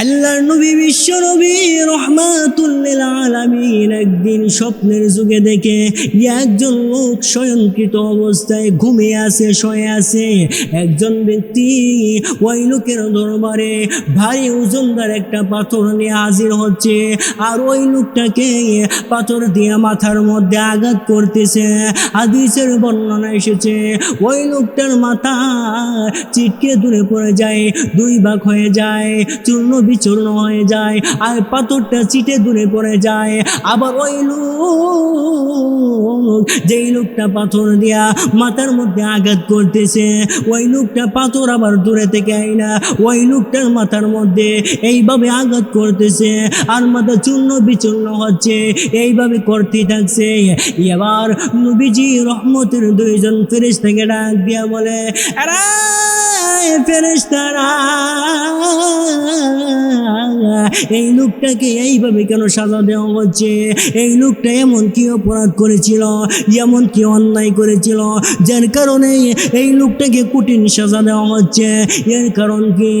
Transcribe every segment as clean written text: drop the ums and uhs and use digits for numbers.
আল্লাহর নবী বিশ্ব নবী রহমাতুল লিল আলামিন একদিন স্বপ্নের যুগে দেখে একজন লোক শয়নকৃত অবস্থায় ঘুমিয়ে আছে, শুয়ে আছে। একজন ব্যক্তি ওই লোকের দরবারে ভারী ওজনদার একটা পাথর নিয়ে হাজির হচ্ছে, আর ওই লোকটাকে পাথর দিয়ে মাথার মধ্যে আঘাত করতেছে। হাদিসের বর্ণনা এসেছে ওই লোকটার মাথা চিটকে দূরে পড়ে যায়, দুই ভাগ হয়ে যায়, চূর্ণ বিচূর্ণ হয়ে যায়, আর পাথরটা চিটে দূরে পড়ে যায়। আবার ওই লোক, যেই লোকটা পাথর দিয়া মাথার মধ্যে আঘাত করতেছে, ওই লোকটা পাথর আবার দূরে থেকে আইনা ওই লোকটার মাথার মধ্যে এইভাবে আঘাত করতেছে, আর মাথা চূর্ণ বিচূর্ণ হচ্ছে, এইভাবে করতে থাকছে। এবার নবীজি রহমতের দুইজন ফেরেশতাকে ডাক দিয়া বলে, আরে ফেরেশতারা, এই লোকটাকে এইভাবে কেন সাজা দেওয়া হচ্ছে? এই লোকটা এমন কি অপরাধ করেছিল, এমন কি অন্যায় করেছিল যার কারণে এই লোকটাকে কঠিন সাজা দেওয়া হচ্ছে? এর কারণ কি?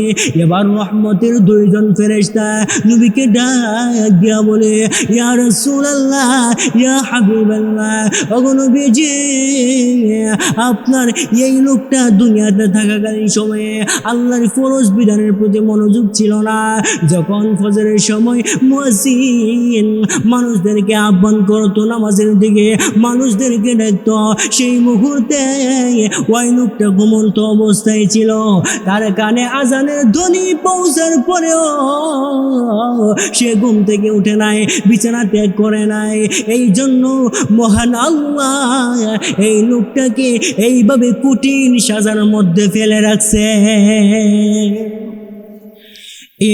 এবার রহমতের দুইজন ফেরেশতা নবীকে ডাক দিয়া বলে, ইয়া রাসূলুল্লাহ, ইয়া হাবিবাল্লাহ, ওগো নবীজি, আপনার এই লোকটা দুনিয়াতে থাকাকালীন সময়ে আল্লাহর ফরজ বিধানের প্রতি মনোযোগ ছিল না। যখন ফজরের সময় মুয়াজ্জিন মানুষদেরকে আহ্বান করতো নামাজের দিকে, মানুষদেরকে ডাকতো, সেই মুহূর্তে ওই লোকটা ঘুমন্ত অবস্থায় ছিল। তার কানে আজানের ধ্বনি পৌঁছার পরেও সে ঘুম থেকে উঠে নাই, বিছানা ত্যাগ করে নাই। এই জন্য মহান আল্লাহ এই লোকটাকে এইভাবে কঠিন সাজার মধ্যে ফেলে রাখছে।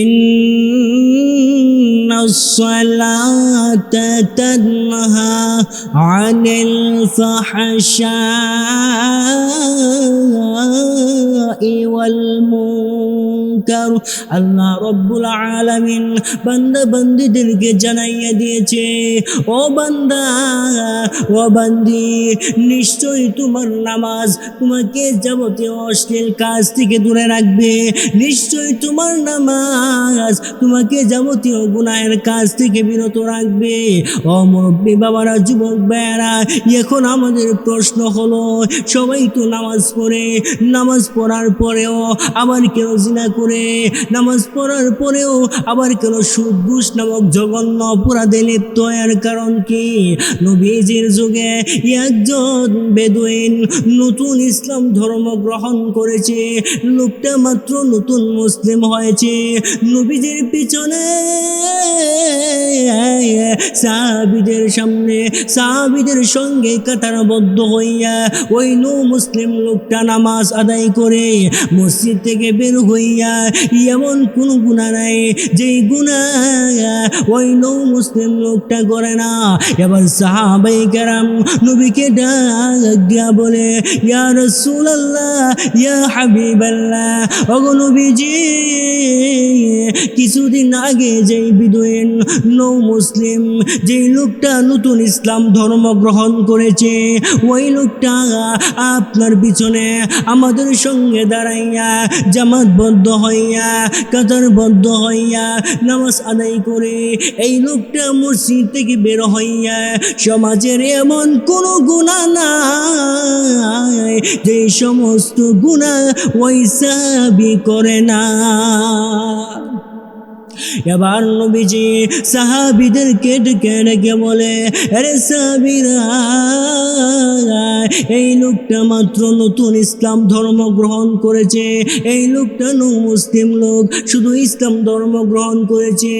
ইন্নাস সালাতা তানহা আনিল ফাহশাই ওয়াল মুনকার। আল্লাহ রব্বুল আলামিন বান্দা বান্দীদেরকে জানাইয়া দিয়েছে, ও বান্দা, ও বান্দি, নিশ্চয়ই তোমার নামাজ তোমাকে যাবতীয় অশ্লীল কাজ থেকে দূরে রাখবে। নিশ্চয়ই তোমার নামাজ তোমাকে যাবতীয় গুনাহের কাজ থেকে বিরত রাখবে। ও মুরব্বী বাবারা, যুবক ভাইয়েরা, এখন আমাদের প্রশ্ন হলো, সবাই তো নামাজ পড়ে, নামাজ পড়ার পরেও আবার কেন জিনা করে, নামাজ পড়ার পরেও আবার কেন সুদ ঘুষ নামক জঘন্য অপরাধে লিপ্ত? এর কারণ কি? নবীজির যুগে একজন বেদুইন নতুন ইসলাম ধর্ম গ্রহণ করেছে। লোকটা মাত্র নতুন মুসলিম হয়েছে। নবীজির পিছনে সাহাবীদের সামনে, সাহাবীদের সঙ্গে কাতারবদ্ধ হইয়া ওই মুসলিম লোকটা নামাজ আদায় করে মসজিদ থেকে বের হইয়া এমন কোন গুনাহ নাই যেই গুনাহ ওই মুসলিম লোকটা করে না। এবার সাহাবায়ে কেরাম নবীকে ডাক দিয়া বলে, ইয়া রাসূলুল্লাহ, ইয়া হাবিবাল্লাহ, ওগো নবীজি, কিছুদিন আগে যেই বিদুইন মুসলিম, যেই লোকটা নতুন ইসলাম ধর্ম গ্রহণ করেছে, ওই লোকটা আপনার পিছনে আমাদের সঙ্গে দাঁড়াইয়া জামাতবদ্ধ হইয়া কাতারবদ্ধ হইয়া নামাজ আদায় করে এই লোকটা মসজিদ থেকে বের হইয়া সমাজের এমন কোনো গুনাহ নাই যে সমস্ত গুনাহ ওই সাহাবী করে না। এবার নবীজি সাহাবীদেরকে ডেকে ডেকে বলে, আরে সাহাবীরা, এই লোকটা মাত্র নতুন ইসলাম ধর্ম গ্রহণ করেছে। এই লোকটা মুসলিম লোক, শুধু ইসলাম ধর্ম গ্রহণ করেছে,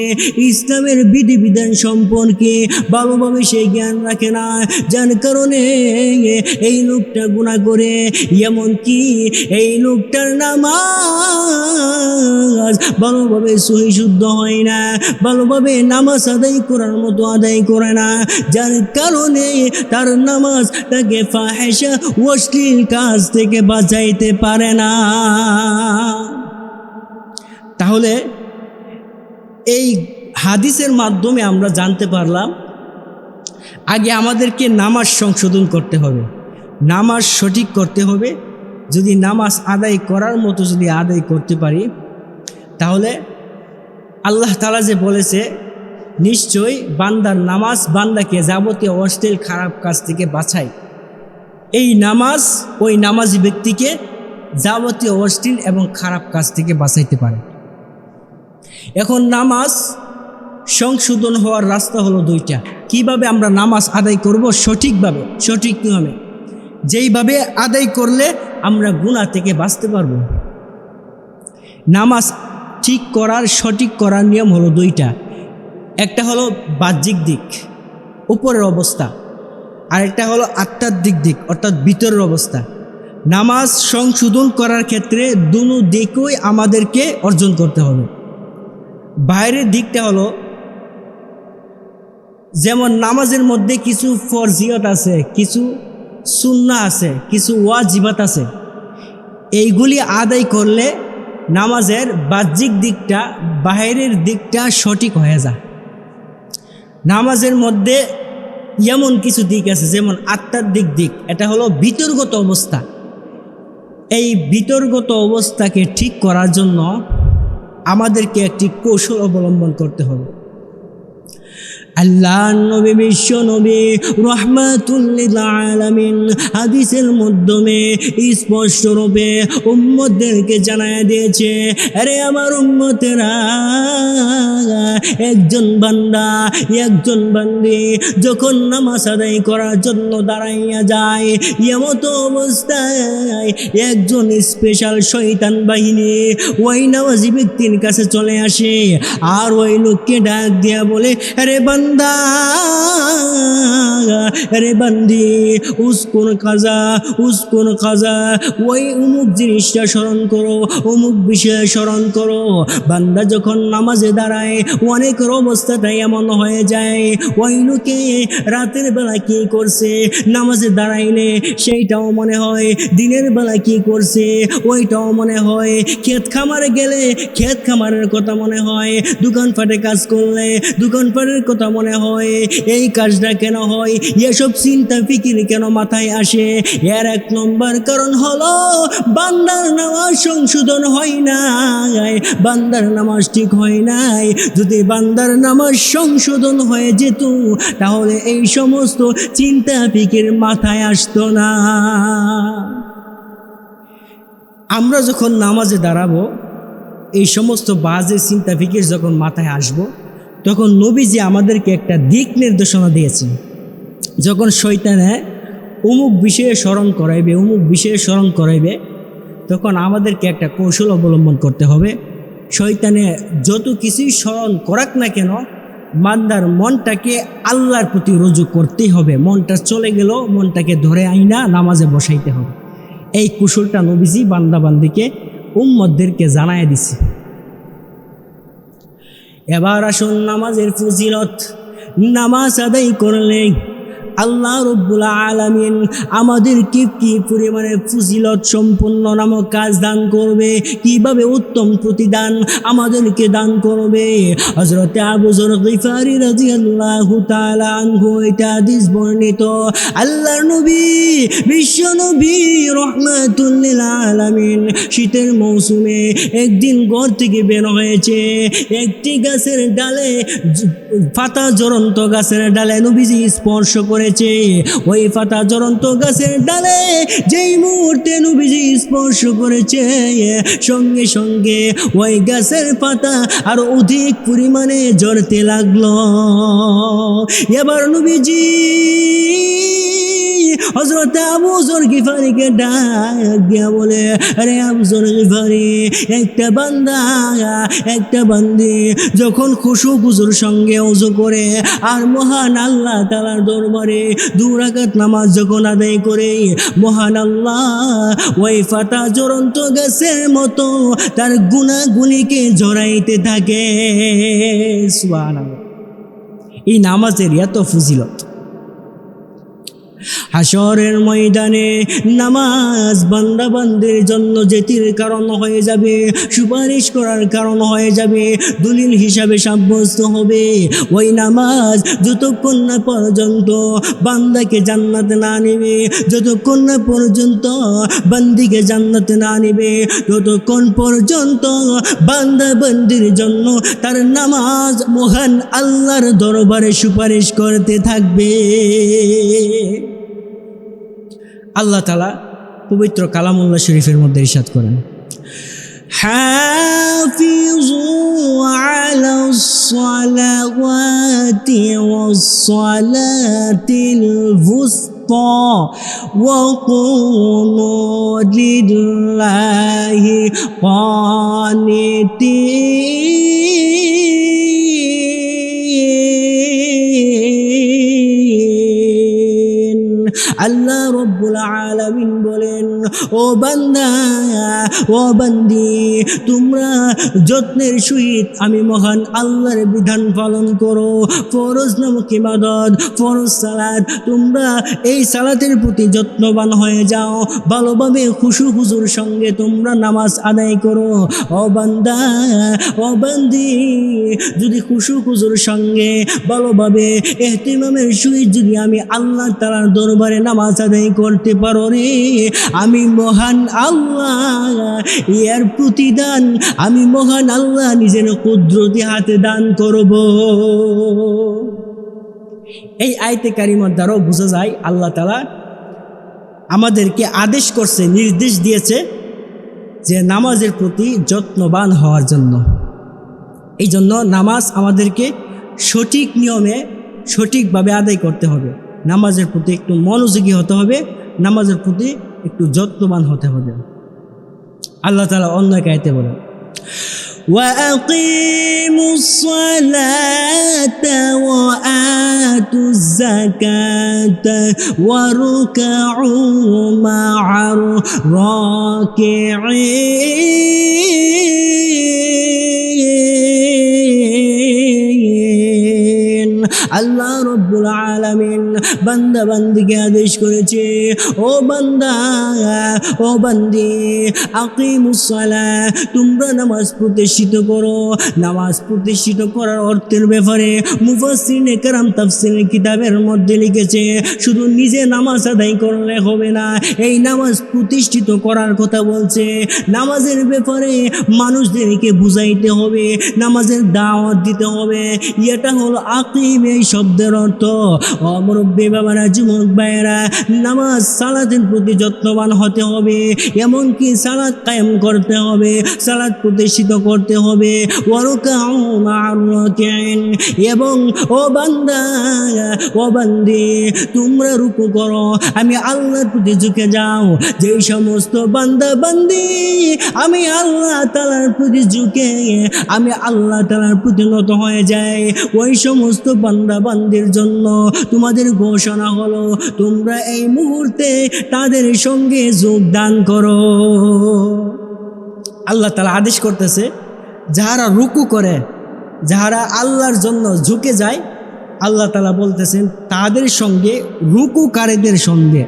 ইসলামের বিধিবিধান সম্পর্কে ভালোভাবে সে জ্ঞান রাখে না, যার কারণে এই লোকটা গুনাহ করে। এমনকি এই লোকটার নামাজ ভালোভাবে সহি শুদ্ধ হয় না, ভালোভাবে নামাজ আদায় করার মতো আদায় করে না, যার কারণে তার নামাজ তাকে ফাহিশা অশ্লীল কাজ থেকে বাঁচাইতে পারে না। তাহলে এই হাদিসের মাধ্যমে আমরা জানতে পারলাম, আগে আমাদেরকে নামাজ সংশোধন করতে হবে, নামাজ সঠিক করতে হবে। যদি নামাজ আদায় করার মতো যদি আদায় করতে পারি, তাহলে আল্লাহ তাআলা যে বলেছে নিশ্চয়ই বান্দার নামাজ বান্দাকে যাবতীয় অশ্লীল খারাপ কাজ থেকে বাঁচায়। এই নামাজ ওই নামাজি ব্যক্তিকে যাবতীয় অশ্লীল এবং খারাপ কাজ থেকে বাঁচাইতে পারে। এখন নামাজ সংশোধন হওয়ার রাস্তা হলো দুইটা। কিভাবে আমরা নামাজ আদায় করব সঠিকভাবে, সঠিক নিয়মে, যেইভাবে আদায় করলে আমরা গুনাহ থেকে বাঁচতে পারব। নামাজ ঠিক করার, সঠিক করার নিয়ম হলো দুইটা। একটা হলো বাহ্যিক দিক, উপরের অবস্থা, আর একটা হলো আধ্যাত্মিক দিক অর্থাৎ ভিতরের অবস্থা। নামাজ সংশোধন করার ক্ষেত্রে দুনো দিকই আমাদেরকে অর্জন করতে হবে। বাইরের দিকটা হলো যেমন নামাজের মধ্যে কিছু ফরজিয়ত আছে, কিছু সুন্নাহ আছে, কিছু ওয়াজিবাত আছে। এইগুলি আদায় করলে নামাজের বাহ্যিক দিকটা, বাইরের দিকটা সঠিক হয়ে যায়। নামাজের মধ্যে এমন কিছু দিক আছে যেমন আধ্যাত্মিক দিক, এটা হলো ভিতরগত অবস্থা। এই ভিতরগত অবস্থাকে ঠিক করার জন্য আমাদেরকে একটি কৌশল অবলম্বন করতে হবে। আল্লাহর নবী, বিশ্ব নবী রাহমাতুল লিল আলামিন হাদিসের মাধ্যমে স্পষ্ট রূপে উম্মতদেরকে জানায় দিয়েছে, আরে আমার উম্মতেরা, একজন বান্দা, একজন বান্দি যখন নামাজ আদায় করার জন্য দাঁড়াইয়া যায়, এমতো অবস্থায় একজন স্পেশাল শয়তান বাহিনী ওই নামাজি ব্যক্তির কাছে চলে আসে আর ওই লোককে ডাক দিয়া বলে, আরে বান্দা, আরে বান্দি, উসকোন কাজা, ওই অমুক জিনিসটা স্মরণ করো, অমুক বিষয়ে স্মরণ করো। বান্দা যখন নামাজে দাঁড়ায় অনেকের অবস্থাটাই এমন হয়ে যায়, ওই লোকে রাতের বেলা কি করছে নামাজে দাঁড়াইলে সেইটাও মনে হয়, দিনের বেলা কি করছে ওইটাও মনে হয়, ক্ষেত খামারে গেলে ক্ষেত খামারের কথা মনে হয়, দোকানপাটে কাজ করলে দোকানপাটের কথা মনে হয়, এই কাজটা কেন হয়, এসব চিন্তা ফিকির কেন মাথায় আসে? এর এক নম্বর কারণ হলো বান্দার নামাজ সংশোধন হয় নাই, বান্দার নামাজ ঠিক হয় নাই। যদি বান্দার নামাজ সংশোধন হয়ে যেত তাহলে এই সমস্ত চিন্তা ফিকির মাথায় আসতো না। আমরা যখন নামাজে দাঁড়াবো, এই সমস্ত বাজে চিন্তা ফিকির যখন মাথায় আসবো, তখন নবীজি আমাদেরকে একটা দিক নির্দেশনা দিয়েছেন। যখন শয়তানে অমুক বিষয়ে স্মরণ করাইবে তখন আমাদেরকে একটা কৌশল অবলম্বন করতে হবে। শয়তানে যত কিছুই স্মরণ করাক না কেন, বান্দার মনটাকে আল্লাহর প্রতি রুজু করতেই হবে। মনটা চলে গেল, মনটাকে ধরে আইনা নামাজে বসাইতে হবে। এই কৌশলটা নবীজি বান্দাবান্দিকে, উম্মতদেরকে জানায় দিছে। এবার আসুন নামাজের ফজিলত। নামাজ আদায় করলে আল্লাহ রব্বুল আলামিন আমাদেরকে কি পরিমাণে ফজিলত সম্পন্ন নামক কাজ দান করবে, কিভাবে উত্তম প্রতিদান আমাদেরকে দান করবে। হযরত আবু যর গিফারি রাদিয়াল্লাহু তাআলা আনহু এটা হাদিস বর্ণিত, আল্লাহর নবী, বিশ্ব নবী রাহমাতুল লিল আলামিন শীতের মৌসুমে একদিন ঘর থেকে বের হয়েছে। একটি গাছের ডালে, পাতা জ্বলন্ত গাছের ডালে নবীজি স্পর্শ করেছে। ওই পাতা জ্বলন্ত গাছের ডালে যেই মুহূর্তে নবীজি স্পর্শ করেছে, সঙ্গে সঙ্গে ওই গাছের পাতা আরো অধিক পরিমাণে জ্বলতে লাগলো। এবার নবীজি হযরত আবু যর গিফারিকে ডাক দিয়া বলে, আরে আবু যর গিফারি, একটা বান্দি যখন খুশু খুজুর সঙ্গে ওযু করে আর মহান আল্লাহ তাআলার দরবারে 2 রাকাত নামাজ যখন আদায় করে, মহান আল্লাহ ওই ফাটা জ্বলন্ত গাছের মতো তার গুনাহগুলিকে ঝরাইতে থাকে। সুবহানাল্লাহ। এই নামাজের এত ফজিলত। হাসরের ময়দানে নামাজ বান্দা বান্দির জন্য জেতির কারণ হয়ে যাবে, সুপারিশ করার কারণ হয়ে যাবে, দলিল হিসাবে সাব্যস্ত হবে। ওই নামাজ যতক্ষণ না পর্যন্ত বান্দাকে জান্নাতে না নেবে, যতক্ষণ না পর্যন্ত বান্দিকে জান্নাতে না নেবে, ততক্ষণ পর্যন্ত বান্দা বান্দির জন্য তার নামাজ মহান আল্লাহর দরবারে সুপারিশ করতে থাকবে। আল্লাহ তাআলা পবিত্র কালামুল্লাহ শরীফের মধ্যে ইরশাদ করেন, হাফিজু আলাস সালাওয়াতি ওয়াস সালাতিল বুসতা ওয়া কুনু লিল্লাহি কানিতিন। আল্লাহ রব্বুল আলামিন বলেন, ও বান্দা ও বান্দি, তোমরা যত্নের সহিত আমি মহান আল্লাহর বিধান পালন করো। ফরজ নামক ইবাদত, ফরজ সালাত, তোমরা এই সালাতের প্রতি যত্নবান হয়ে যাও, ভালোভাবে খুশু খুজুর সঙ্গে তোমরা নামাজ আদায় করো। ও বান্দা ও বান্দি, যদি খুশু খুজুর সঙ্গে ভালোভাবে ইহতিমামের সহিত যদি আমি আল্লাহ তাআলার দরবারে নামাজ আদায় করতে পারো রে, আমি মহান আল্লাহ এর প্রতিদান আমি মহান আল্লাহ নিজের কুদরতি হাতে দান করব। এই আয়াতে কারিমার দ্বারাও বোঝা যায় আল্লাহ তাআলা আমাদেরকে আদেশ করছে, নির্দেশ দিয়েছে যে নামাজের প্রতি যত্নবান হওয়ার জন্য। এই জন্য নামাজ আমাদেরকে সঠিক নিয়মে সঠিকভাবে আদায় করতে হবে, নামাজের প্রতি একটু মনোযোগী হতে হবে, নামাজের প্রতি একটু যত্নবান হতে হবে। আল্লাহ তাআলা অন্য এক আয়াতে বলেন, وَأَقِيمُوا الصَّلَاةَ وَآتُوا الزَّكَاةَ وَارْكَعُوا مَعَ الرَّاكِعِينَ। আল্লাহ রব্বুল আলামিন বান্দা বান্দিকে আদেশ করেছে, ও বান্দা ও বান্দি, আকিমুস সালাহ, তোমরা নামাজ প্রতিষ্ঠিত করো। নামাজ প্রতিষ্ঠিত করার অর্থের ব্যাপারে মুফাসসিরিনে কেরাম তাফসীরের কিতাবের মধ্যে লিখেছে, শুধু নিজে নামাজ আদায় করলে হবে না, এই নামাজ প্রতিষ্ঠিত করার কথা বলছে। নামাজের ব্যাপারে মানুষদেরকে বুঝাইতে হবে, নামাজের দাওয়াত দিতে হবে। এটা হলো আকিম এই শব্দের অর্থ। মুরব্বী বাবারা, যুবক ভাইয়েরা, নামাজ সালাতের প্রতি যত্নবান হতে হবে, এমনকি সালাত কায়েম করতে হবে, সালাত প্রতিষ্ঠিত করতে হবে। ওয়ারকাউ মা'আর রাকিঈন, এবং ও বান্দা ও বান্দি, তোমরা রুকু করো, আমি আল্লাহর প্রতি ঝুঁকে যাও। যেই সমস্ত বান্দা বান্দি আমি আল্লাহ তাআলার প্রতি ঝুঁকে আমি আল্লাহ তাআলার প্রতি নত হয়ে যায়, ওই সমস্ত বান্দা বান্দির জন্য তোমাদের ঘোষণা হলো, তোমরা এই মুহূর্তে তাদের সঙ্গে যোগদান করো। আল্লাহ তাআলা আদেশ করতেছে, যারা রুকু করে, যারা আল্লাহর জন্য ঝুঁকে যায়, আল্লাহ তাআলা বলতেছেন তাদের সঙ্গে, রুকুকারীদের সঙ্গে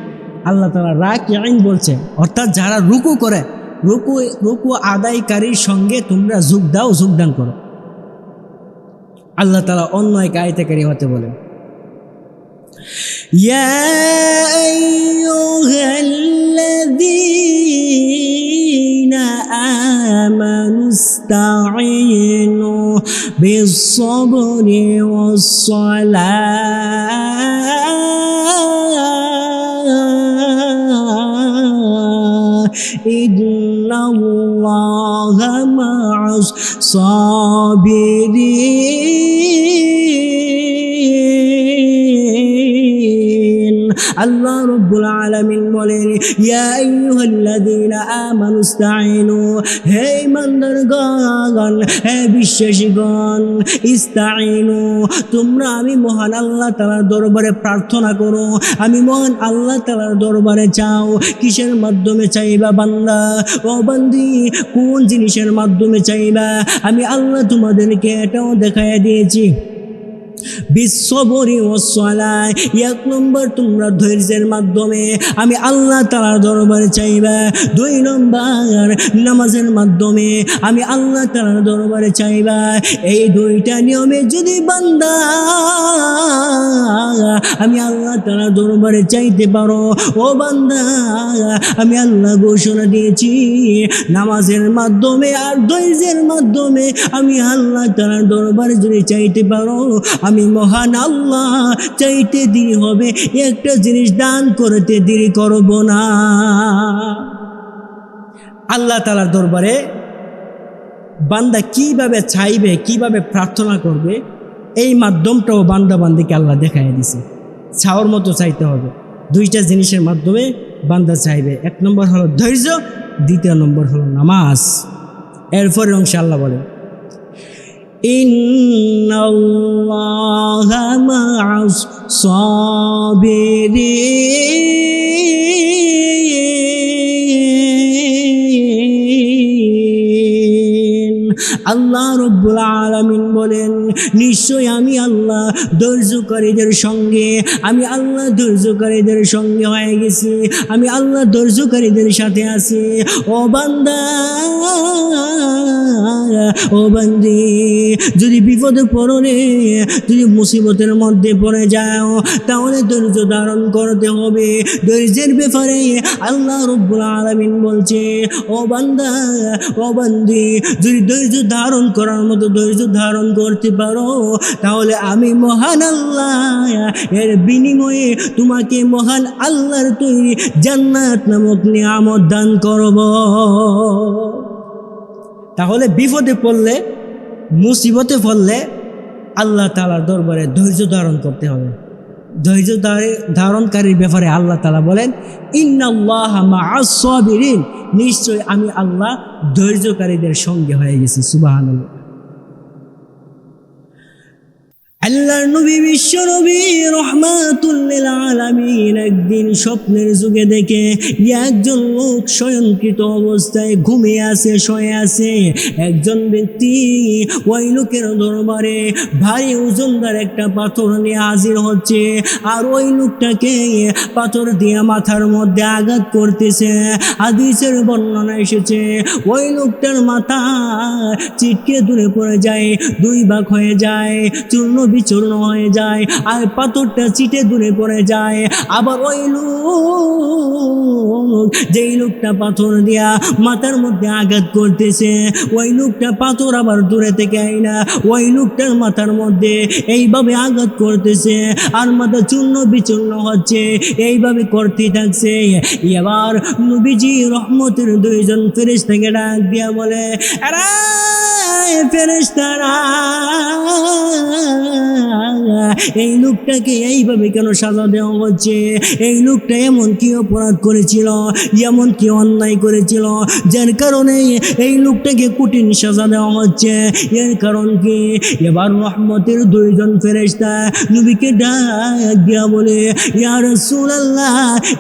আল্লাহ তাআলা রাকিঈন বলছে, অর্থাৎ যারা রুকু করে, রুকু আদায়কারীর সঙ্গে তোমরা যোগদান করো। আল্লাহ তাআলা অন্য এক আয়াতে কারিমাতে বলেন, ইয়া আইয়ুহাল্লাযীনা আমানুস্তাঈনু বিস-সাবরি ওয়াস-সালাহ ইন্নাল্লাহা মা'আস-সাবিরিন। আল্লাহ রব্বুল আলামিন বলেন, ইয়া আইয়ুহাল্লাযীনা আমানুস্তাঈনু, হে ইমানদারগণ, হে বিশ্বাসীগণ, ইস্তাঈনু, তোমরা আমি মহান আল্লাহ তাআলার দরবারে প্রার্থনা করো, আমি মহান আল্লাহ তাআলার দরবারে চাও। কিসের মাধ্যমে চাইবা বান্দা ও বান্দি, কোন জিনিসের মাধ্যমে চাইবা? আমি আল্লাহ তোমাদেরকে এটাও দেখাইয়া দিয়েছি। বিশ্ববরি ওয়াসসালাহ, 1 নম্বর তোমরা ধৈর্যের মাধ্যমে আমি আল্লাহ তাআলার দরবারে চাইবা। 2 নম্বর নামাজের মাধ্যমে আমি আল্লাহ তাআলার দরবারে চাইবা। এই 2টা নিয়মে যদি বান্দা আমি আল্লাহ তাআলার দরবারে চাইতে পারো, ও বান্দা আমি আল্লাহ ঘোষণা দিয়েছি নামাজের মাধ্যমে আর ধৈর্যের মাধ্যমে আমি আল্লাহ তাআলার দরবারে যদি চাইতে পারো, আমি মহান আল্লাহ চাইতে দেরি হবে, একটা জিনিস দান করতে দেরি করব না। আল্লাহ তাআলার দরবারে বান্দা কিভাবে চাইবে, কিভাবে প্রার্থনা করবে, এই মাধ্যমটাও বান্দা বান্দিকে আল্লাহ দেখাই দিছে। চাওয়ার মতো চাইতে হবে। 2টা জিনিসের মাধ্যমে বান্দা চাইবে। 1 নম্বর হলো ধৈর্য, 2 নম্বর হলো নামাজ। এরপরে ইনশাআল্লাহ বলে ইন্নাল্লাহা মা'আস সাবিরিন। আল্লাহ রব্বুল আলামিন বলেন, নিশ্চয় আমি আল্লাহ ধৈর্যকারীদের সঙ্গে, আমি আল্লাহ ধৈর্যকারীদের সঙ্গে হয়ে গেছি, আমি আল্লাহ ধৈর্যকারীদের সাথে আছি। ও বান্দা, ও বান্দি, যদি বিপদে পড়ো রে, যদি মুসিবতের মধ্যে পড়ে যাও, তাহলে ধৈর্য ধারণ করতে হবে। ধৈর্যের ব্যাপারে আল্লাহ রব্বুল আলামিন বলছে, ও বান্দা, ও বান্দি, যদি ধৈর্য ধারণ করার মতো ধৈর্য ধারণ করতে পারো, তাহলে আমি মহান আল্লাহ এর বিনিময়ে তোমাকে মহান আল্লাহর তৈরি জান্নাত নামক নিয়ামত দান করব। তাহলে বিপদে পড়লে, মুসিবতে পড়লে আল্লাহ তাআলার দরবারে ধৈর্য ধারণ করতে হবে। ধৈর্য ধারণকারীর ব্যাপারে আল্লাহ তাআলা বলেন, ইন্নাল্লাহা মা'আস সাবিরিন, নিশ্চয় আমি আল্লাহ ধৈর্যকারীদের সঙ্গে হয়ে গেছি। সুবহানাল্লাহ। আল্লাহর নবী বিশ্ব নবী রহমাতুল লিল আলামিন একদিন স্বপ্নের যুগে দেখে একজন লোক শয়নকৃত অবস্থায় ঘুমিয়ে আছে, শুয়ে আছে। একজন ব্যক্তি ওই লোকের দরবারে ভারী ওজনদার একটা পাথর নিয়ে হাজির হচ্ছে, আর ওই লোকটাকে পাথর দিয়ে মাথার মধ্যে আঘাত করতেছে। হাদিসের বর্ণনা এসেছে, ওই লোকটার মাথা চিটকে দূরে পড়ে যায়, 2 ভাগ হয়ে যায়, চূর্ণ বিচূর্ণ হয়ে যায়, আর পাথরটা চিটে দূরে পড়ে যায়। আবার ওই লোক, যেই লোকটা পাথর দিয়া মাথার মধ্যে আঘাত করতেছে, ওই লোকটা পাথর আবার দূরে থেকে আইনা ওই লোকটার মাথার মধ্যে এইভাবে আঘাত করতেছে, আর মাথা চূর্ণ বিচূর্ণ হচ্ছে, এইভাবে করতে থাকছে। এবার নবীজি রহমতের 2জন ফেরেশতাকে ডাক দিয়া বলে, আরে ফেরেশতারা, এই লোকটাকে এইভাবে কেন সাজা দেওয়া হচ্ছে? এই লোকটা এমন কি অপরাধ করেছিল, এমন কি অন্যায় করেছিল, যার কারণে এই লোকটাকে কঠিন সাজা দেওয়া হচ্ছে? এর কারণ কি? এবার রহমতের 2জন ফেরেশতা নবীকে ডাক দিয়া বলে, ইয়া রাসূলুল্লাহ,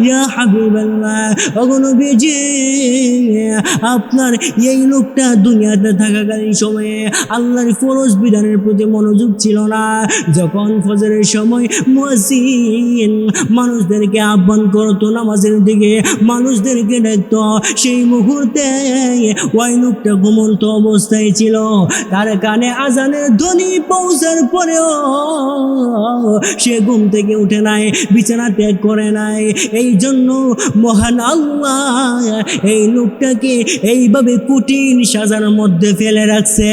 ইয়া হাবিবাল্লাহ, ওগো নবীজি, আপনার এই লোকটা দুনিয়াতে থাকাকালীন সময়ে আল্লাহর ফরজ বিধানের প্রতি মনোযোগ ছিল না। যখন ফজরের সময় মুয়াজ্জিন মানুষদেরকে আহ্বান করতো নামাজের দিকে, মানুষদেরকে ডাকতো, সেই মুহূর্তে ওই লোকটা ঘুমন্ত অবস্থায় ছিল। তার কানে আজানের ধ্বনি পৌঁছার পরেও সে ঘুম থেকে উঠে নাই, বিছানা ত্যাগ করে নাই। এই জন্য মহান আল্লাহ এই লোকটাকে এইভাবে কঠিন সাজার মধ্যে ফেলে রাখছে।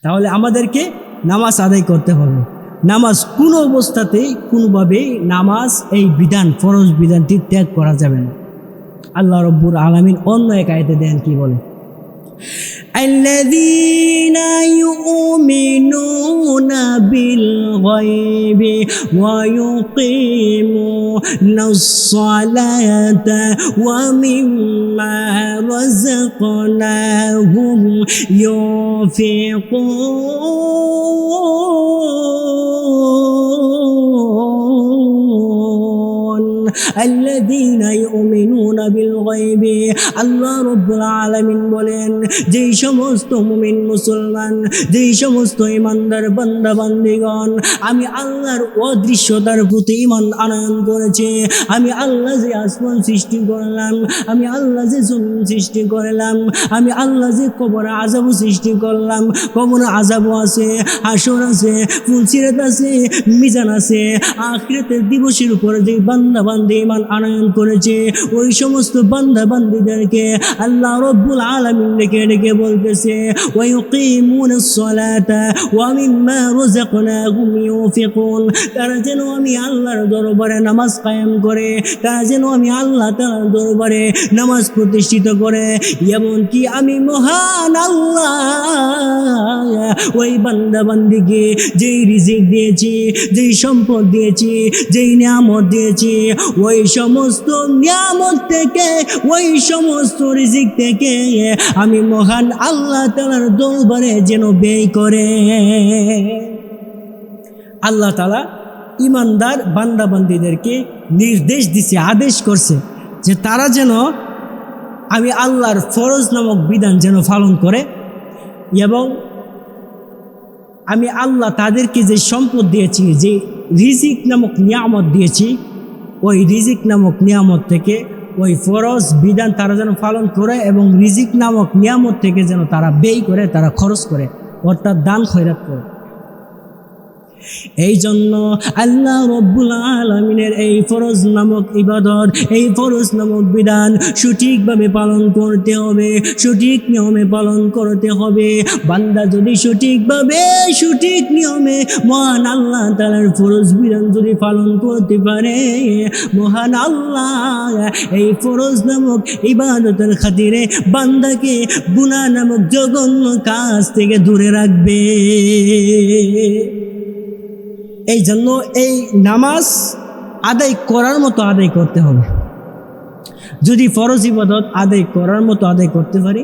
তাহলে আমাদেরকে নামাজ আদায় করতে হবে। নামাজ কোনো অবস্থাতেই কোনোভাবেই নামাজ এই বিধান, ফরজ বিধানটি ত্যাগ করা যাবে না। আল্লাহ রব্বুল আলামিন অন্য এক আয়াতে দেন কি বলে, আল্লাযীনা ইউমিনুনা বিল গায়বি ওয়া ইউকিমুনাস সালাতা ওয়া মিম্মা রাযাকনাহুম ইউনফিকুন। আল্লাযীনা ইউমিনুনা বিল গায়বি। আল্লাহ রাব্বুল আলামিন বলেন, যেই সমস্ত মুমিন মুসলমান, যেই সমস্ত ঈমানদার বান্দা বান্দীগণ আমি আল্লাহর অদৃশ্যতার প্রতি ঈমান আনয়ন করেছে, আমি আল্লাহ যে আসমান সৃষ্টি করলাম, আমি আল্লাহ যে জমিন সৃষ্টি করলাম, আমি আল্লাহ যে কবর আযাব সৃষ্টি করলাম, কবর আযাব আছে, হাসর আছে, ফুলসিরাত আছে, মিজান আছে, আখিরাতের দিবসের উপরে যে বান্দা বান্দী ঈমান আনয়ন করেছে, ওই সমস্ত বান্দা বান্দীদেরকে আল্লাহ রাব্বুল আলামিন ডেকে বলতেছে, ওয়া ইউকিমুনাস সালাতা ওয়া মিম্মা রাযাকনাহুম ইউনফিকুন। তারা যেন আমি আল্লাহর দরবারে নামাজ কায়েম করে, তারা যেন আমি আল্লাহ তাআলার দরবারে নামাজ প্রতিষ্ঠিত করে, এমনকি আমি মহান আল্লাহ ওই বান্দা বান্দিকে যেই রিজিক দিয়েছি, যেই সম্পদ দিয়েছি, যেই নিয়ামত দিয়েছি, ওই সমস্ত নিয়ামত থেকে, ওই সমস্ত রিজিক থেকে আমি মহান আল্লাহ তাআলার দরবারে যেন ব্যয় করে। আল্লাহ তাআলা ঈমানদার বান্দা বান্দীদেরকে নির্দেশ দিছে, আদেশ করছে যে তারা যেন আমি আল্লাহর ফরজ নামক বিধান যেন পালন করে, এবং আমি আল্লাহ তাদেরকে যে সম্পদ দিয়েছি, যে রিজিক নামক নিয়ামত দিয়েছি, ওই রিজিক নামক নিয়ামত থেকে ওই ফরজ বিধান তারা যেন পালন করে, এবং রিজিক নামক নিয়ামত থেকে যেন তারা ব্যয় করে, তারা খরচ করে, অর্থাৎ দান খয়রাত করে। এই জন্য আল্লাহ রাব্বুল আলামিনের এই ফরজ নামক ইবাদত, এই ফরজ নামক বিধান সঠিকভাবে পালন করতে হবে, সঠিক নিয়মে পালন করতে হবে। বান্দা যদি সঠিকভাবে সঠিক নিয়মে মহান আল্লাহ তাআলার ফরজ বিধান যদি পালন করতে পারে, মহান আল্লাহ এই ফরজ নামক ইবাদতের খাতিরে বান্দাকে গুনাহ নামক জঘন্য কাজ থেকে দূরে রাখবে। এই জন্য এই নামাজ আদায় করার মতো আদায় করতে হবে। যদি ফরজ ইবাদত আদায় করার মতো আদায় করতে পারি,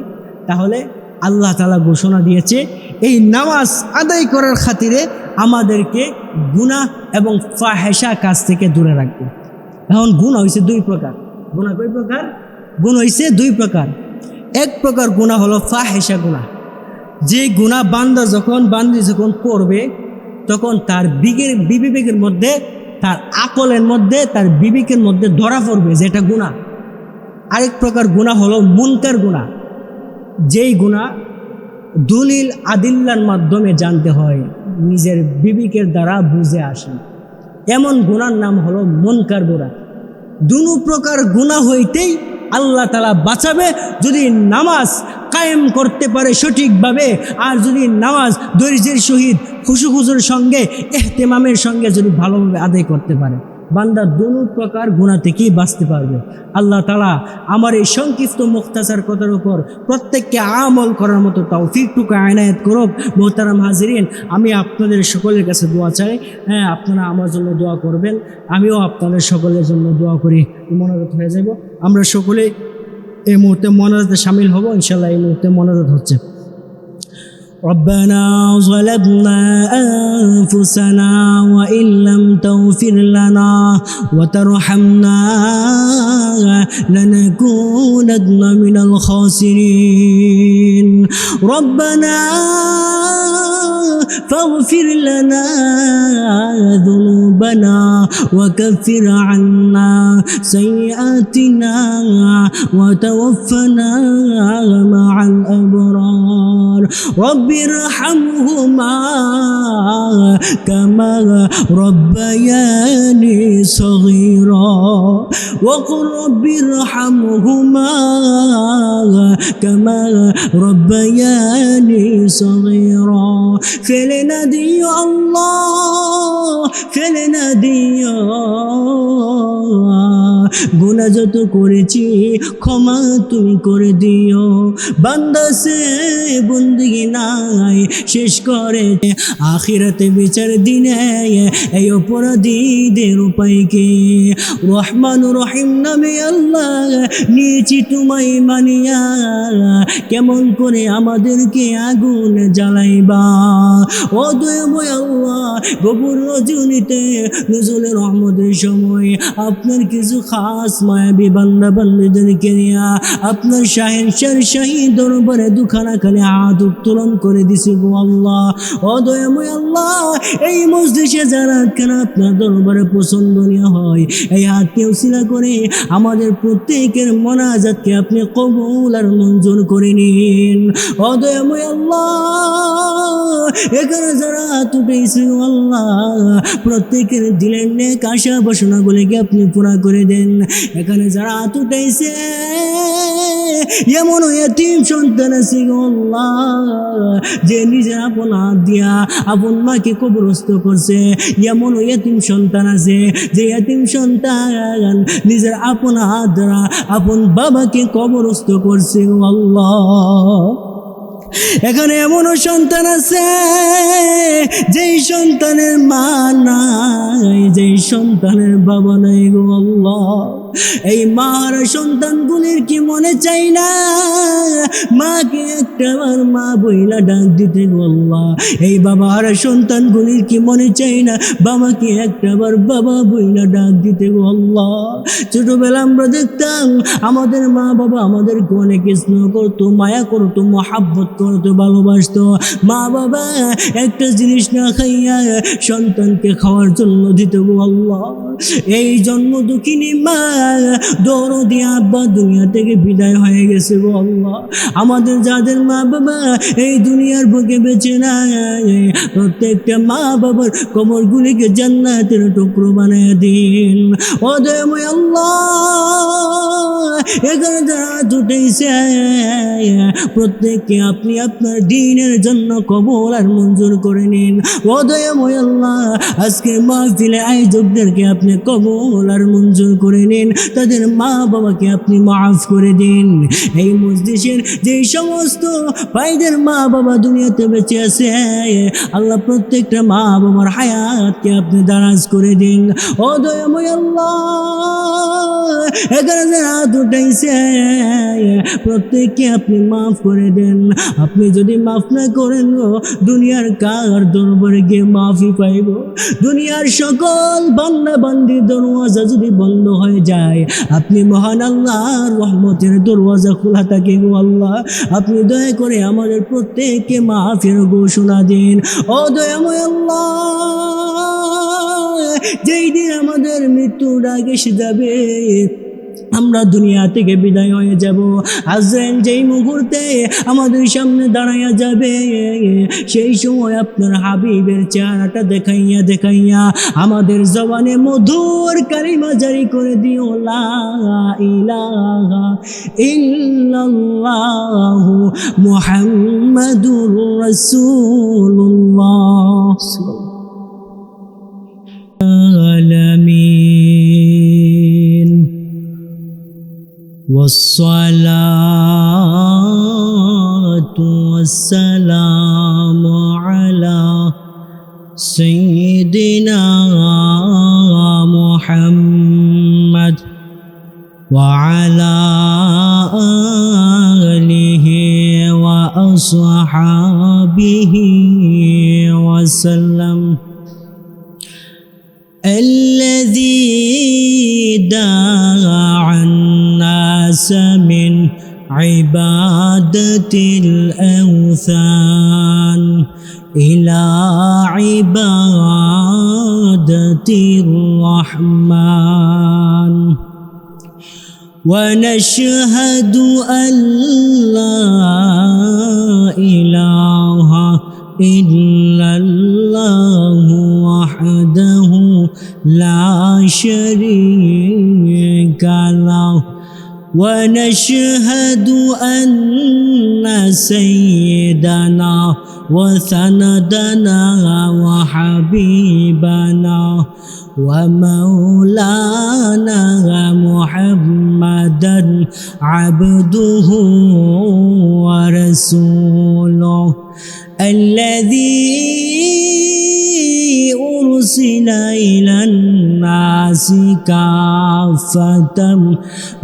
তাহলে আল্লাহ তাআলা ঘোষণা দিয়েছে এই নামাজ আদায় করার খাতিরে আমাদেরকে গুনাহ এবং ফাহেশা কাজ থেকে দূরে রাখবে। এখন গুনাহ হয়েছে দুই প্রকার। গুনাহ কয় প্রকার? গুনাহ হয়েছে দুই প্রকার। এক প্রকার গুনাহ হলো ফাহেশা গুনাহ, যে গুনাহ বান্দি যখন করবে তখন তার বিবেকের মধ্যে, তার আকলের মধ্যে, তার বিবেকের মধ্যে ধরা পড়বে যে এটা গুনাহ। আরেক প্রকার গুনাহ হলো মুনকার গুনাহ, যেই গুনাহ দলিল আদিল্লার মাধ্যমে জানতে হয়, নিজের বিবেকের দ্বারা বুঝে আসে, এমন গুনার নাম হলো মুনকার গুনাহ। দুনো প্রকার গুনাহ হইতেই আল্লাহ তাআলা বাঁচাবে যদি নামাজ কায়েম করতে পারে সঠিকভাবে, আর যদি নামাজ ধৈর্যের সহিত খুশুখুজুর সঙ্গে ইহতিমামের সঙ্গে যদি ভালোভাবে আদায় করতে পারে, বান্দা দুনো প্রকার গুনাহ থেকেই বাঁচতে পারবে। আল্লাহ তাআলা আমার এই সংক্ষিপ্ত মুখতাসার কথার উপর প্রত্যেককে আমল করার মতো তৌফিকটুকু আয়নায়েত করুক। মুহতারাম হাজিরিন, আমি আপনাদের সকলের কাছে দোয়া চাই, হ্যাঁ আপনারা আমার জন্য দোয়া করবেন, আমিও আপনাদের সকলের জন্য দোয়া করি। মনোরথ হয়ে যাব, আমরা সকলে এই মুহূর্তে মোনাজাতে শামিল হব ইনশাআল্লাহ। এই মুহূর্তে মোনাজাত হচ্ছে। ربنا ظلمنا أنفسنا وإن لم تغفر لنا وترحمنا لنكونن من الخاسرين ربنا فاغفر لنا ذنوبنا وكفر عنا سيئاتنا وتوفنا مع الأبرار رب ارحمهما كما ربياني صغيرا وقل رب ارحمهما كما ربياني صغيرا فلنادي الله فلنادي গুনাহ যত করেছি ক্ষমা তুমি করে দিও। বান্দা সে বন্দিগি নাই শেষ করে আখিরাতে বিচার দিনে এই অপরাধীদের উপায় কি? রহমান রহিম নামে আল্লাহ নিয়েছি তোমায় মানিয়া, কেমন করে আমাদেরকে আগুন জ্বালাইবা? ও দয়াময় আল্লাহ, গভীর রজনীতে নজরুলের রহমতের সময় আপনার কিছু খাস মায়াবী বান্দা বান্দীদেরকে নিয়া আপনার শাহী দরবারে দুখানা খালি হাত উত্তোলন করে দিছি গো আল্লাহ। ও দয়াময় আল্লাহ, এই মজলিসে যারা কেন আপনার দরবারে পছন্দনীয় হয় এই হাতকে উসিলা করে আমাদের প্রত্যেকের মোনাজাতকে আপনি কবুল আর মঞ্জুর করে নিন। ও দয়াময় আল্লাহ, এখানে যারা হাত উঠেছে আল্লাহ প্রত্যেকের দিলের নেক আশা বাসনাগুলিকে আপনি পুরা করে দেন। এখানে যারা হাত উঠেছে এমন এতিম সন্তান আছে আল্লাহ যে নিজের আপন হাত দিয়া আপন মাকে কবরস্থ করছে। এমন এতিম সন্তান আছে যে এতিম সন্তান নিজের আপন হাত দ্বারা আপন বাবাকে কবরস্থ করছে আল্লাহ। এখানে এমনও সন্তান আছে যেই সন্তানের মা নাই, যেই সন্তানের বাবা নাই গো আল্লাহ। এই মার সন্তানগুলির কি মনে চাই না মাকে একটাবার মা বইলা ডাক দিতে গো আল্লাহ? এই বাবার সন্তানগুলির কি মনে চাই না বাবাকে একটাবার বাবা বইলা ডাক দিতে গো আল্লাহ? ছোটবেলা আমরা দেখতাম আমাদের মা বাবা আমাদেরকে অনেক স্নেহ করতো, মায়া করতো, মহাব্বত করতো, ভালোবাসতো। মা বাবা একটা জিনিস না খাইয়া সন্তানকে খাওয়ার জন্য দিত গো আল্লাহ। এই জন্ম দুঃখিনী মা দরদি আব্বা দুনিয়া থেকে বিদায় হয়ে গেছে গো আল্লাহ। আমাদের যাদের মা বাবা এই দুনিয়ার বুকে বেঁচে নাই প্রত্যেকটা মা বাবার কবরগুলিকে জান্নাতের টুকরো বানিয়ে দিন। ও দয়াময় আল্লাহ, এখানে যারা উঠেছে প্রত্যেককে আপনি আপনার দ্বীনের জন্য কবুল আর মঞ্জুর করে নিন। ও দয়াময় আল্লাহ, আজকে মাহফিলে আয়োজকদেরকে আপনি কবুল আর মঞ্জুর করে নিন, তাদের মা বাবাকে আপনি মাফ করে দিন। এই মজলিসের যেই সমস্ত ভাইদের মা বাবা দুনিয়াতে বেঁচে আছে আল্লাহ প্রত্যেকটা মা বাবার হায়াতকে আপনি দারাজ করে দিন। ও দয়াময় আল্লাহ, এখানে যারা হাত উঠাইছে প্রত্যেককে আপনি মাফ করে দেন। আপনি যদি মাফ না করেন দুনিয়ার কার দরবারে গিয়ে মাফি পাইব? দুনিয়ার সকল বান্দা বান্দির দরওয়াজা যদি বন্ধ হয়ে যায় আপনি মহান আল্লাহর রহমতের দরওয়াজা খোলা থাকে গো আল্লাহ। আপনি দয়া করে আমাদের প্রত্যেককে মাফের ঘোষণা দিন। ও দয়াময় আল্লাহ, যেই দিন আমাদের মৃত্যুর ডাক এসে যাবে আমরা দুনিয়া থেকে বিদায় হয়ে যাব, আজরাইল যেই মুহূর্তে আমাদের সামনে দাঁড়াইয়া যাবে সেই সময় আপনার হাবিবের চেহারাটা দেখাইয়া দেখাইয়া আমাদের জবানে মধুর কালিমা জারি করে দিও, লা ইলাহা ইল্লাল্লাহু মুহাম্মাদুর রাসূলুল্লাহ আলামিন। والصلاة والسلام على سيدنا محمد وعلى آله وأصحابه وسلم الذي دعا الناس من عبادة الأوثان إلى عبادة الرحمن، ونشهد أن لا إله إلا الله وحده لا شريك له ونشهد أن سيدنا وسندنا وحبيبنا ومولانا محمدا عبده ورسوله الذي أرسل إلى الناس كافة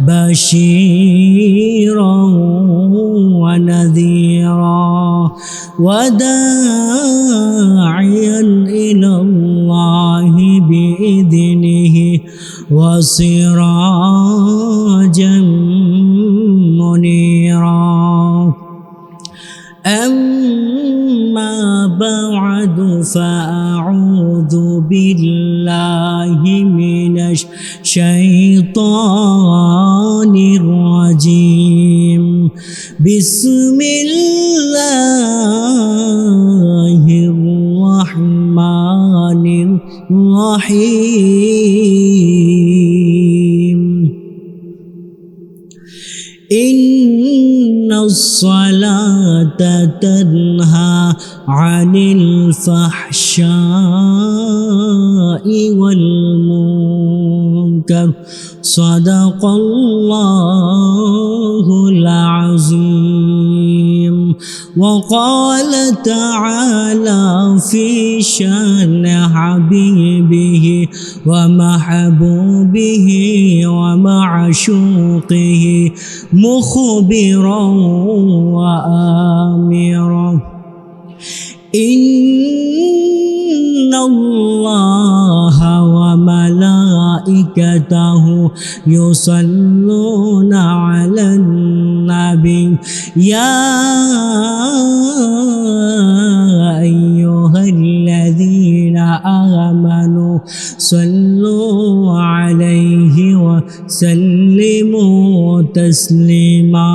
بشيرا ونذيرا وداعيا إلى الله بإذنه وسراجا منيرا أما بعد فأعوذ بالله من الشيطان الرجيم بسم الله الرحمن الرحيم إن الصلاة تنهى عن الفحشاء والمنكر صدق الله العظيم وقال تعالى في شأن حبيبه ومحبوبه ومعشوقه مخبرا وآمرا إن الله وملائكته يصلون على النبي يا أيها الذين آمنوا صلوا عليه وسلموا تسليما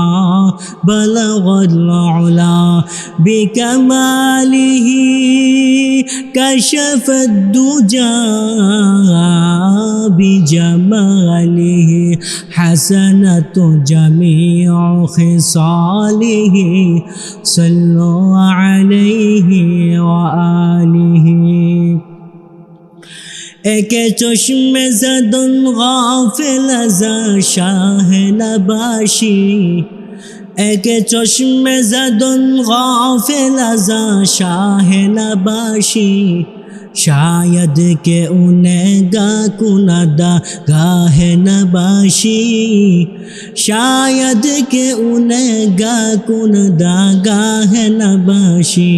بلغ العلا بكماله كشف الدجى بجماله حسنة جميع خصاله صلوا عليه وآله एक चश्मे ज़दन गाफिल अज़ा शाह नबाशी एक चश्मे ज़दन गाफिल अज़ा शाह नबाशी शायद के उन्हें गा कुनदा गाह नबाशी शायद के उन्हें गा कुनदा गाह नबाशी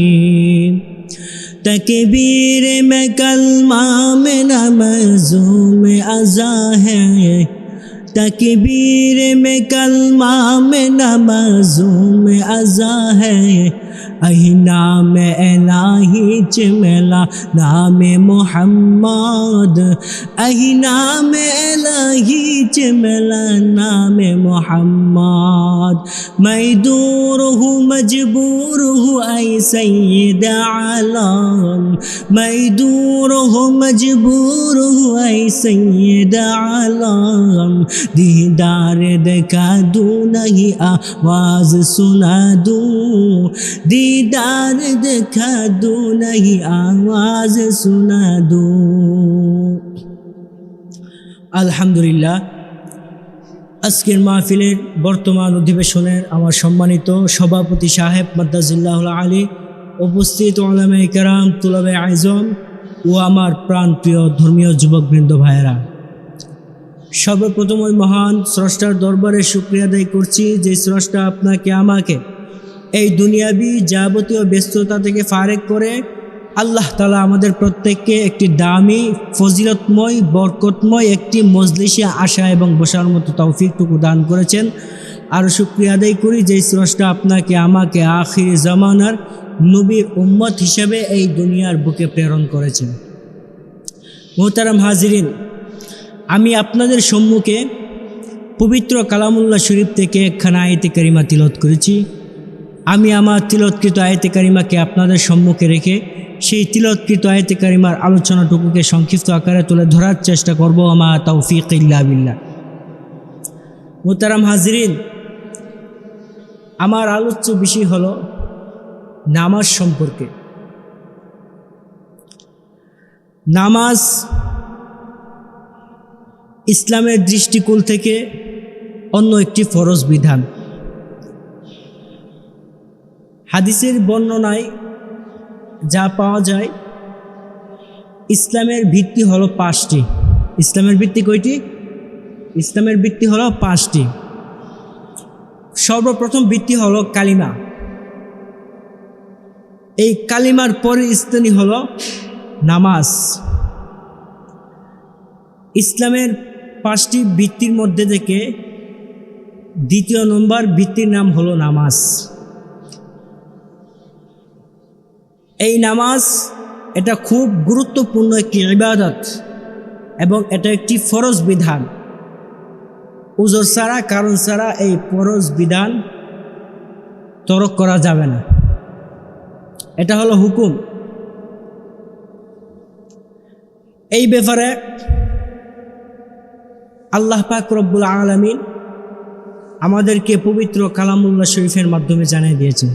तकबीर में कलमा में नमज़ूम अज़ा है तकबीर में कलमा में नमज़ूम अज़ा है अही नाम इलाही चिमला नाम मोहम्मद अही नाम इलाही चिमला नाम मोहम्मद मैं दूर हूँ मजबूर हूँ ऐ सैयद आलम मैं दूर हूँ मजबूर हूँ ऐ सैयद आलम दीदार दिखा दूँ नहीं आवाज़ सुना दूँ दीदार दिखा दूँ नहीं आवाज़ सुना दूँ আলহামদুলিল্লাহ আজকের মাহফিলের বর্তমান অধিবেশনের আমার সম্মানিত সভাপতি সাহেব মাদ্দাজিল্লাহুল আলী উপস্থিত উলামায়ে কেরাম তুলাবে আজম ও আমার প্রাণপ্রিয় ধর্মীয় যুবকবৃন্দ ভাইয়েরা সর্বপ্রথম ওই মহান স্রষ্টার দরবারে শুকরিয়া আদায় করছি যে স্রষ্টা আপনাকে আমাকে এই দুনিয়াবি যাবতীয় ব্যস্ততা থেকে ফারেক করে আল্লাহ তাআলা আমাদের প্রত্যেককে একটি দামি ফজিলতময় বরকতময় একটি মজলিসে আসা এবং বসার মতো তৌফিকটুকু দান করেছেন। আর শুকরিয়া আদায় করি যে স্রষ্টা আপনাকে আমাকে আখির জামানার নবীর উম্মত হিসেবে এই দুনিয়ার বুকে প্রেরণ করেছেন। মোহতারাম হাজিরিন, আমি আপনাদের সম্মুখে পবিত্র কালামুল্লাহ শরীফ থেকে একখানা আয়াতে কারিমা তিলাওয়াত করেছি। আমি আমার তিলাওয়াতকৃত আয়াতে কারিমাকে আপনাদের সম্মুখে রেখে সেই তিলাওয়াতকৃত আয়াতে কারিমার আলোচনাটুকুকে সংক্ষিপ্ত আকারে তুলে ধরার চেষ্টা করব। আমা তাওফীক ইল্লা বিল্লাহ। মুহতারাম হাজরিন, আমার আলোচ্য বিষয় হলো নামাজ সম্পর্কে। নামাজ ইসলামের দৃষ্টিকোণ থেকে অন্য একটি ফরজ বিধান। হাদিসের বর্ণনায় যা পাওয়া যায়, ইসলামের ভিত্তি হলো 5টি। ইসলামের ভিত্তি কয়টি? ইসলামের ভিত্তি হলো 5টি। সর্বপ্রথম ভিত্তি হলো কালিমা। এই কালিমার পরের স্থানই হলো নামাজ। ইসলামের 5টি ভিত্তির মধ্যে থেকে দ্বিতীয় নম্বর ভিত্তির নাম হলো নামাজ। এই নামাজ এটা খুব গুরুত্বপূর্ণ একটি ইবাদত এবং এটা একটি ফরজ বিধান। উযর ছাড়া, কারণ ছাড়া এই ফরজ বিধান তরক করা যাবে না। এটা হলো হুকুম। এই ব্যাপারে আল্লাহ পাক রব্বুল আলামিন আমাদেরকে পবিত্র কালামুল্লাহ শরীফের মাধ্যমে জানিয়ে দিয়েছেন।